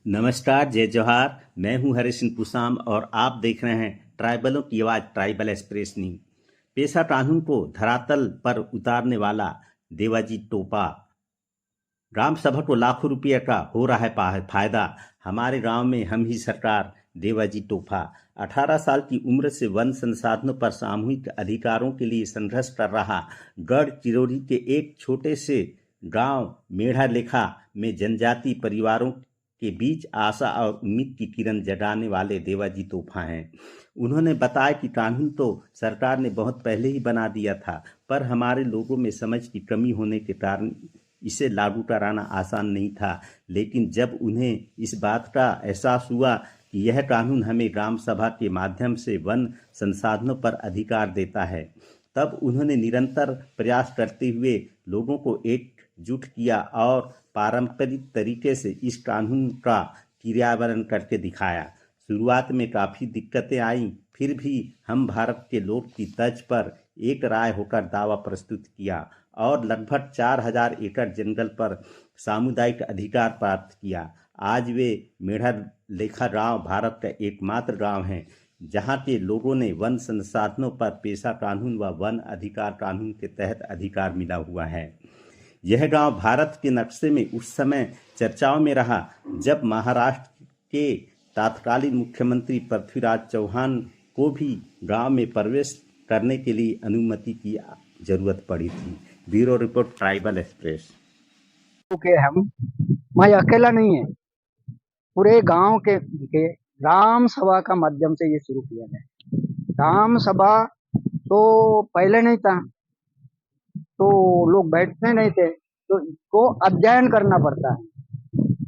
नमस्कार, जय जोहार। मैं हूं हरि सिंह पुसाम और आप देख रहे हैं ट्राइबलों की आवाज़ ट्राइबल एक्सप्रेस न्यूज। पेशा कानून को धरातल पर उतारने वाला देवाजी टोपा। ग्राम सभा को लाखों रुपये का हो रहा है फायदा। हमारे गांव में हम ही सरकार। देवाजी टोपा 18 साल की उम्र से वन संसाधनों पर सामूहिक अधिकारों के लिए संघर्ष कर रहा गढ़ चिरौरी के एक छोटे से गांव मेढ़ा लेखा में जनजाति परिवारों के बीच आशा और उम्मीद की किरण जगाने वाले देवाजी तोहफा हैं। उन्होंने बताया कि कानून तो सरकार ने बहुत पहले ही बना दिया था, पर हमारे लोगों में समझ की कमी होने के कारण इसे लागू कराना आसान नहीं था। लेकिन जब उन्हें इस बात का एहसास हुआ कि यह कानून हमें ग्राम सभा के माध्यम से वन संसाधनों पर अधिकार देता है, तब उन्होंने निरंतर प्रयास करते हुए लोगों को एकजुट किया और पारंपरिक तरीके से इस कानून का क्रियान्वयन करके दिखाया। शुरुआत में काफ़ी दिक्कतें आईं, फिर भी हम भारत के लोक की तर्ज पर एक राय होकर दावा प्रस्तुत किया और लगभग 4000 एकड़ जंगल पर सामुदायिक अधिकार प्राप्त किया। आज वे मेढ़ा लेखा गांव भारत का एकमात्र गांव है जहां के लोगों ने वन संसाधनों पर पेशा कानून व वन अधिकार कानून के तहत अधिकार मिला हुआ है। यह गांव भारत के नक्शे में उस समय चर्चाओं में रहा जब महाराष्ट्र के तत्कालीन मुख्यमंत्री पृथ्वीराज चौहान को भी गांव में प्रवेश करने के लिए अनुमति की जरूरत पड़ी थी। Bureau report, tribal express. हम मैं अकेला नहीं है, पूरे गांव के ग्राम सभा का माध्यम से ये शुरू किया गया। ग्राम सभा तो पहले नहीं था, तो लोग बैठते नहीं थे, तो इसको अध्ययन करना पड़ता है,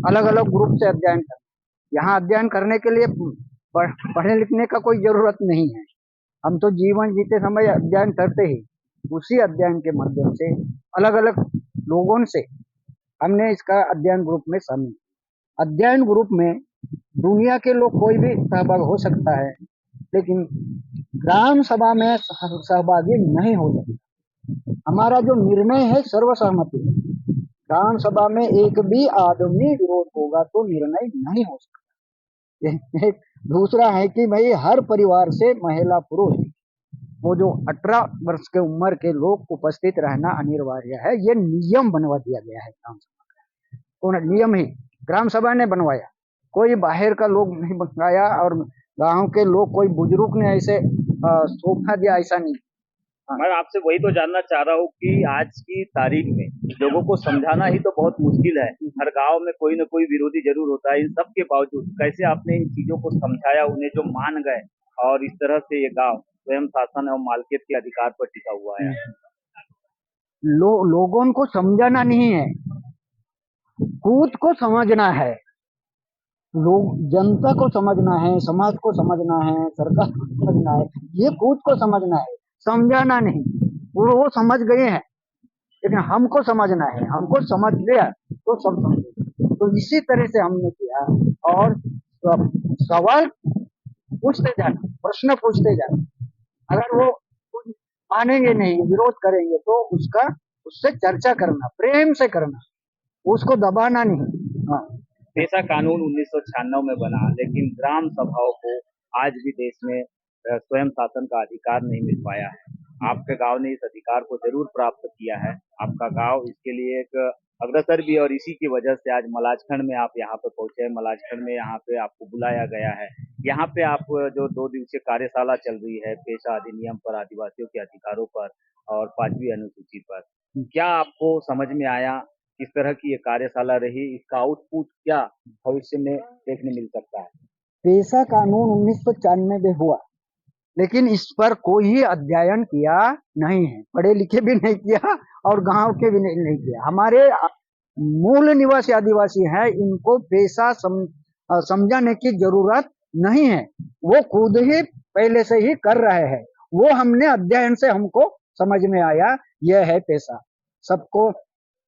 अलग अलग ग्रुप से अध्ययन करना। यहाँ अध्ययन करने के लिए पढ़ने लिखने का कोई जरूरत नहीं है। हम तो जीवन जीते समय अध्ययन करते ही, उसी अध्ययन के माध्यम से अलग अलग लोगों से हमने इसका अध्ययन ग्रुप में शामिल। अध्ययन ग्रुप में दुनिया के लोग कोई भी सहभाग हो सकता है, लेकिन ग्राम सभा में सहभागी नहीं हो सकता। हमारा जो निर्णय है सर्वसहमति है। ग्राम सभा में एक भी आदमी विरोध होगा तो निर्णय नहीं हो सकता। दूसरा है कि भाई हर परिवार से महिला पुरुष वो जो 18 वर्ष के उम्र के लोग उपस्थित रहना अनिवार्य है। ये नियम बनवा दिया गया है ग्राम सभा का। कौन नियम ही ग्राम सभा ने बनवाया, कोई बाहर का लोग नहीं बनवाया और गांव के लोग कोई बुजुर्ग ने ऐसे सौंपा दिया, ऐसा नहीं। मैं आपसे वही तो जानना चाह रहा हूँ कि आज की तारीख में लोगों को समझाना ही तो बहुत मुश्किल है। हर गांव में कोई न कोई विरोधी जरूर होता है। इन सब के बावजूद कैसे आपने इन चीजों को समझाया, उन्हें जो मान गए और इस तरह से ये गांव स्वयं शासन एवं मालकियत के अधिकार पर टिका हुआ है? लोगों को समझाना नहीं है, खुद को समझना है। लोग जनता को समझना है, समाज को समझना है, सरकार को समझना है, ये खुद को समझना है, समझाना नहीं। वो समझ गए हैं, लेकिन हमको समझना है। हमको समझ गया तो सब समझ। तो इसी तरह से हमने किया और सवाल पूछते जाना, प्रश्न पूछते जाना। अगर वो मानेंगे नहीं, विरोध करेंगे, तो उससे चर्चा करना, प्रेम से करना, उसको दबाना नहीं। हाँ। पेशा कानून 1996 में बना, लेकिन ग्राम सभाओं को आज भी देश में स्वयं शासन का अधिकार नहीं मिल पाया है। आपके गांव ने इस अधिकार को जरूर प्राप्त किया है। आपका गांव इसके लिए एक अग्रसर भी, और इसी की वजह से आज मलाजखंड में आप यहाँ पे पहुंचे हैं। मलाजखंड में यहाँ पे आपको बुलाया गया है। यहाँ पे आप जो 2 दिवसीय कार्यशाला चल रही है पेशा अधिनियम पर, आदिवासियों के अधिकारों पर और 5वीं अनुसूची पर, क्या आपको समझ में आया? किस तरह की ये कार्यशाला रही? इसका आउटपुट क्या भविष्य में देखने मिल सकता है? पेशा कानून 1994 में हुआ, लेकिन इस पर कोई अध्ययन किया नहीं है, पढ़े लिखे भी नहीं किया और गांव के भी नहीं किया। हमारे मूल निवासी आदिवासी हैं, इनको पेशा समझाने की जरूरत नहीं है। वो खुद ही पहले से ही कर रहे हैं। वो हमने अध्ययन से हमको समझ में आया, यह है पेशा। सबको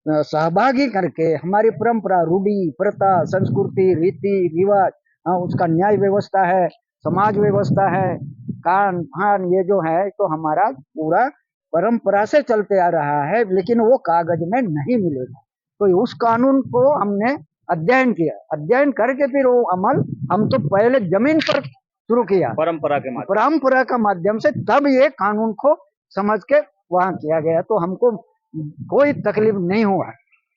सहभागी करके हमारी परंपरा, रूढ़ी, प्रथा, संस्कृति, रीति रिवाज, उसका न्याय व्यवस्था है, समाज व्यवस्था है, कान फान, ये जो है तो हमारा पूरा परंपरा से चलते आ रहा है, लेकिन वो कागज में नहीं मिलेगा। तो उस कानून को हमने अध्ययन किया, अध्ययन करके फिर वो अमल हम तो पहले जमीन पर शुरू किया, परंपरा का माध्यम से, तब ये कानून को समझ के वहां किया गया। तो हमको कोई तकलीफ नहीं हुआ,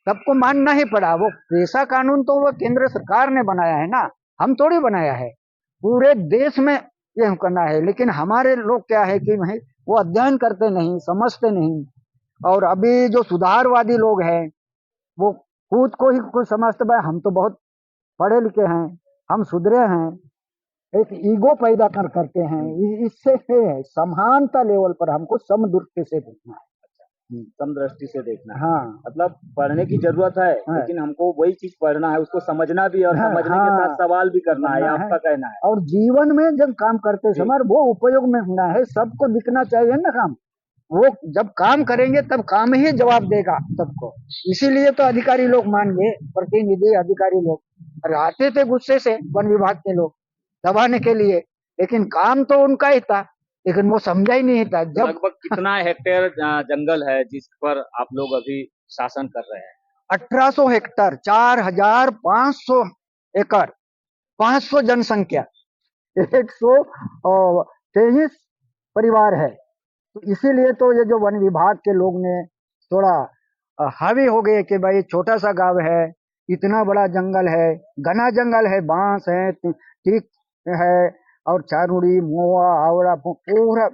सबको मानना ही पड़ा। वो पेशा कानून तो वो केंद्र सरकार ने बनाया है ना, हम थोड़ी बनाया है। पूरे देश में ये करना है, लेकिन हमारे लोग क्या है कि भाई वो अध्ययन करते नहीं, समझते नहीं। और अभी जो सुधारवादी लोग हैं वो खुद को ही कुछ समझते, भाई हम तो बहुत पढ़े लिखे हैं, हम सुधरे हैं, एक ईगो पैदा करते हैं। इससे है समानता लेवल पर हमको समदृष्टि से देखना है। समदृष्टि से देखना है। हाँ, मतलब पढ़ने की जरूरत है, लेकिन हमको वही चीज पढ़ना है, उसको समझना भी और समझने के साथ सवाल भी करना है, आपका कहना है। और जीवन में जब काम करते समय वो उपयोग में होना है, सबको दिखना चाहिए ना काम। वो जब काम करेंगे तब काम ही जवाब देगा सबको। इसीलिए तो अधिकारी लोग मान गए, प्रतिनिधि अधिकारी लोग और आते थे गुस्से से वन विभाग के लोग दबाने के लिए, लेकिन काम तो उनका ही था, लेकिन वो समझा ही नहीं था। जब लगभग कितना हेक्टेयर जंगल है जिस पर आप लोग अभी शासन कर रहे हैं? 1800 हेक्टर, 4500 एकड़, 500 जनसंख्या, 123 परिवार है। तो इसीलिए तो ये जो वन विभाग के लोग ने थोड़ा हावी हो गए कि भाई छोटा सा गांव है, इतना बड़ा जंगल है, घना जंगल है, बांस है, टीक है और चारूड़ी, मोआ, आवड़ा, पूरा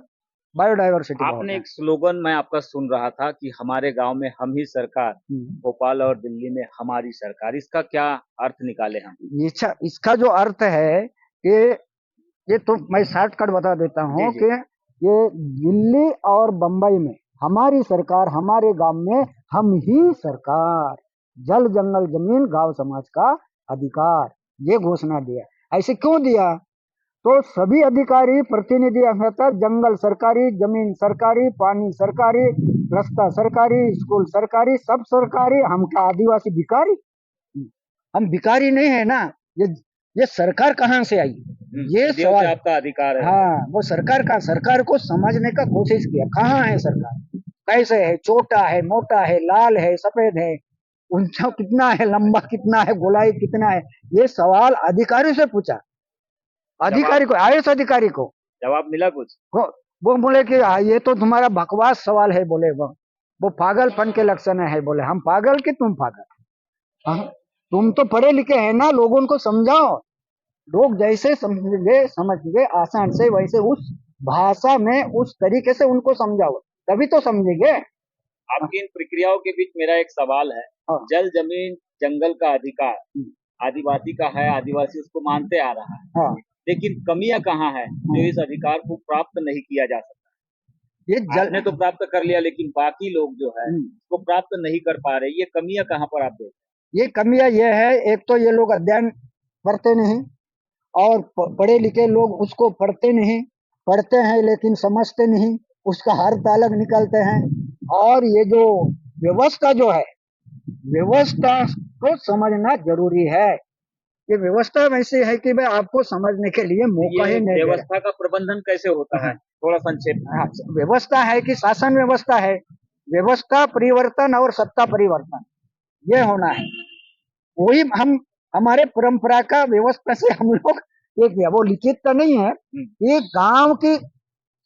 बायोडाइवर्सिटी। आपने एक स्लोगन मैं आपका सुन रहा था कि हमारे गांव में हम ही सरकार, भोपाल और दिल्ली में हमारी सरकार, इसका क्या अर्थ निकाले हम? इसका जो अर्थ है कि ये तो मैं शॉर्टकट बता देता हूँ कि ये दिल्ली और बंबई में हमारी सरकार, हमारे गांव में हम ही सरकार, जल जंगल जमीन गांव समाज का अधिकार, ये घोषणा दिया। ऐसे क्यों दिया? तो सभी अधिकारी प्रतिनिधि जंगल सरकारी, जमीन सरकारी, पानी सरकारी, रास्ता सरकारी, स्कूल सरकारी, सब सरकारी। हम क्या आदिवासी भिखारी? हम भिखारी नहीं है ना। ये सरकार कहाँ से आई? ये सवाल आपका अधिकार है। हाँ, वो सरकार को समझने का कोशिश किया। कहाँ है सरकार? कैसे है? छोटा है, मोटा है, लाल है, सफेद है, ऊंचा कितना है, लंबा कितना है, गोलाई कितना है? ये सवाल अधिकारी से पूछा, अधिकारी को, आईएएस अधिकारी को जवाब मिला कुछ? वो बोले कि ये तो तुम्हारा बकवास सवाल है। बोले वो पागलपन के लक्षण है। बोले हम पागल कि तुम पागल? हाँ, तुम तो पढ़े लिखे हैं ना, लोगों को समझाओ। लोग जैसे समझ गए आसान से, वैसे उस भाषा में उस तरीके से उनको समझाओ, तभी तो समझेंगे। आपकी इन प्रक्रियाओं के बीच मेरा एक सवाल है। जल जमीन जंगल का अधिकार आदिवासी का है, आदिवासी उसको मानते आ रहा है, लेकिन कमियां कहाँ है जो इस अधिकार को प्राप्त नहीं किया जा सकता? ये आपने तो प्राप्त कर लिया, लेकिन बाकी लोग जो है उसको प्राप्त नहीं कर पा रहे, ये कमियां कहाँ पर आप देखते हैं? ये कमियां ये है, एक तो ये लोग अध्ययन करते नहीं, और पढ़े लिखे लोग उसको पढ़ते नहीं, पढ़ते हैं लेकिन समझते नहीं, उसका अर्थ अलग निकलते हैं। और ये जो व्यवस्था जो है, व्यवस्था को समझना जरूरी है। ये व्यवस्था वैसे है कि भाई आपको समझने के लिए मौका ही नहीं। व्यवस्था का प्रबंधन कैसे होता है, थोड़ा संक्षेप में? व्यवस्था है कि शासन व्यवस्था है, व्यवस्था परिवर्तन और सत्ता परिवर्तन, ये होना है। वही हम हमारे परंपरा का व्यवस्था से हम लोग ये किया। वो लिखित तो नहीं है, ये गांव की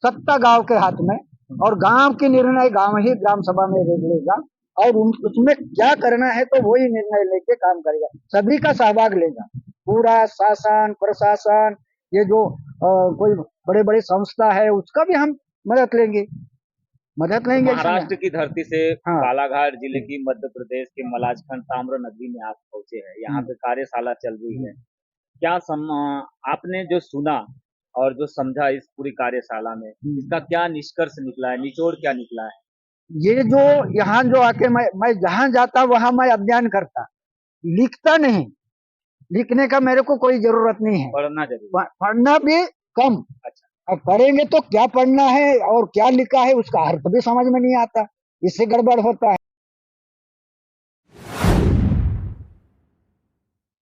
सत्ता गांव के हाथ में, और गांव की निर्णय गांव ही ग्राम सभा में लेगा, और उसमें क्या करना है तो वही निर्णय लेके काम करेगा, सभी का सहभाग लेगा। पूरा शासन प्रशासन, ये जो कोई बड़े बड़े संस्था है उसका भी हम मदद लेंगे। महाराष्ट्र की धरती से बालाघाट जिले की मध्य प्रदेश के मलाजखंड ताम्र नगरी में आप पहुंचे हैं, यहाँ पे कार्यशाला चल रही है। क्या आपने जो सुना और जो समझा इस पूरी कार्यशाला में, इसका क्या निष्कर्ष निकला है, निचोड़ क्या निकला है? ये जो यहाँ जो आके मैं जहाँ जाता वहां मैं अध्ययन करता, लिखता नहीं। लिखने का मेरे को कोई जरूरत नहीं है, पढ़ना जरूर, पढ़ना भी कम। अच्छा, अब पढ़ेंगे तो क्या पढ़ना है और क्या लिखा है उसका अर्थ भी समझ में नहीं आता, इससे गड़बड़ होता है।